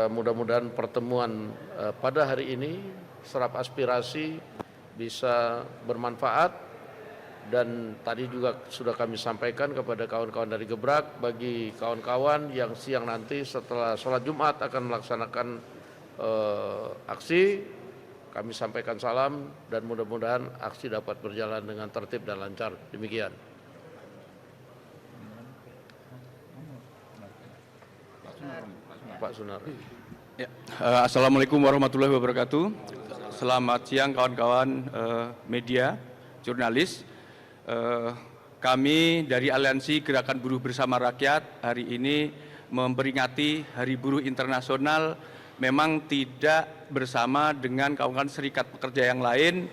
Mudah-mudahan pertemuan pada hari ini serap aspirasi bisa bermanfaat, dan tadi juga sudah kami sampaikan kepada kawan-kawan dari Gebrak, bagi kawan-kawan yang siang nanti setelah sholat Jumat akan melaksanakan aksi, kami sampaikan salam dan mudah-mudahan aksi dapat berjalan dengan tertib dan lancar. Demikian. Pak Sunar. Ya. Assalamualaikum warahmatullahi wabarakatuh. Selamat siang kawan-kawan media, jurnalis. Kami dari Aliansi Gerakan Buruh Bersama Rakyat hari ini memperingati Hari Buruh Internasional, memang tidak bersama dengan kawan-kawan serikat pekerja yang lain.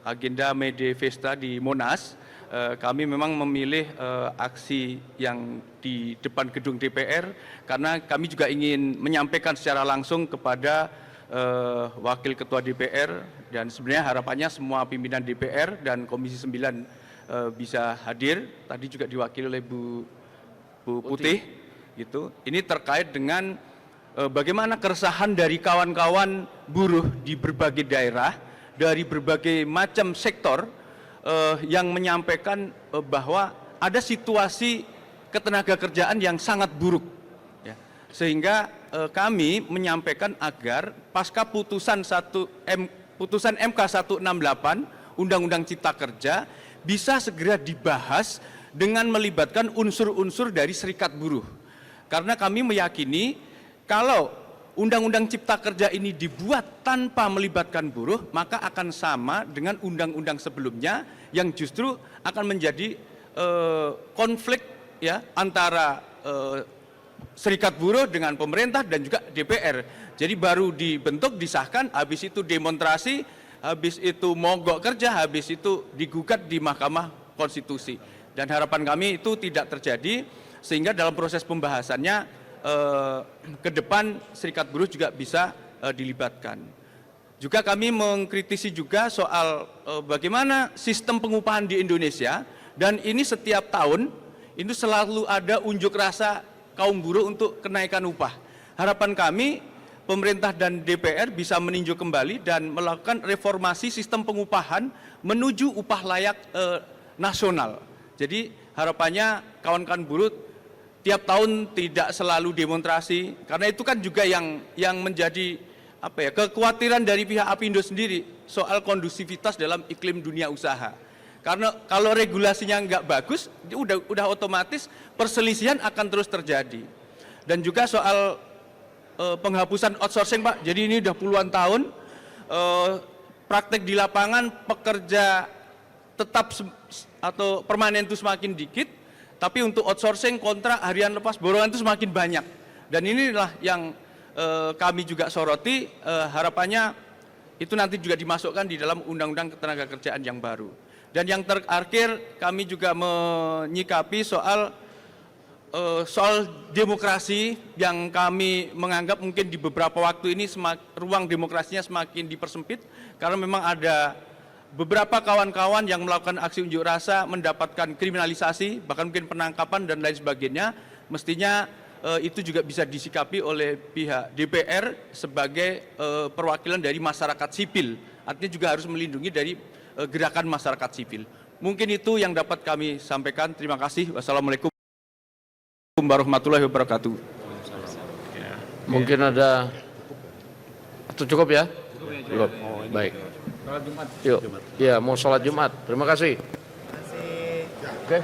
Agenda May Day Festa di Monas. Kami memang memilih aksi yang di depan gedung DPR karena kami juga ingin menyampaikan secara langsung kepada Wakil Ketua DPR, dan sebenarnya harapannya semua pimpinan DPR dan Komisi 9 bisa hadir. Tadi juga diwakili oleh Bu Putih. Gitu. Ini terkait dengan bagaimana keresahan dari kawan-kawan buruh di berbagai daerah, dari berbagai macam sektor, yang menyampaikan bahwa ada situasi ketenaga kerjaan yang sangat buruk, ya. Sehingga kami menyampaikan agar pasca putusan MK 168 Undang-Undang Cipta Kerja bisa segera dibahas dengan melibatkan unsur-unsur dari serikat buruh. Karena kami meyakini kalau Undang-Undang Cipta Kerja ini dibuat tanpa melibatkan buruh, maka akan sama dengan undang-undang sebelumnya yang justru akan menjadi konflik, ya, antara serikat buruh dengan pemerintah dan juga DPR. Jadi baru dibentuk, disahkan, habis itu demonstrasi, habis itu mogok kerja, habis itu digugat di Mahkamah Konstitusi. Dan harapan kami itu tidak terjadi, sehingga dalam proses pembahasannya ke depan serikat buruh juga bisa dilibatkan. Juga kami mengkritisi juga soal bagaimana sistem pengupahan di Indonesia, dan ini setiap tahun itu selalu ada unjuk rasa kaum buruh untuk kenaikan upah. Harapan kami pemerintah dan DPR bisa meninjau kembali dan melakukan reformasi sistem pengupahan menuju upah layak nasional. Jadi harapannya kawan-kawan buruh tiap tahun tidak selalu demonstrasi, karena itu kan juga yang menjadi kekhawatiran dari pihak Apindo sendiri soal kondusivitas dalam iklim dunia usaha. Karena kalau regulasinya nggak bagus, udah otomatis perselisihan akan terus terjadi. Dan juga soal penghapusan outsourcing, Pak. Jadi ini udah puluhan tahun praktek di lapangan pekerja tetap atau permanen itu semakin dikit, tapi untuk outsourcing, kontrak, harian lepas, borongan itu semakin banyak. Dan inilah yang kami juga soroti, harapannya itu nanti juga dimasukkan di dalam Undang-Undang Ketenagakerjaan yang baru. Dan yang terakhir, kami juga menyikapi soal demokrasi yang kami menganggap mungkin di beberapa waktu ini ruang demokrasinya semakin dipersempit, karena memang ada beberapa kawan-kawan yang melakukan aksi unjuk rasa mendapatkan kriminalisasi, bahkan mungkin penangkapan dan lain sebagainya. Mestinya itu juga bisa disikapi oleh pihak DPR sebagai perwakilan dari masyarakat sipil. Artinya juga harus melindungi dari gerakan masyarakat sipil. Mungkin itu yang dapat kami sampaikan. Terima kasih. Wassalamualaikum warahmatullahi wabarakatuh. Mungkin ada, atau cukup ya? Cukup. Baik. Yuk, ya, mau sholat Jumat. Terima kasih. Oke.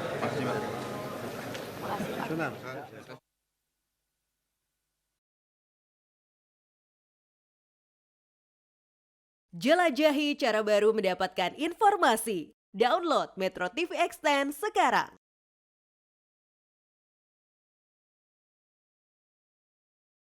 Jelajahi cara baru mendapatkan informasi. Download Metro TV Extend sekarang.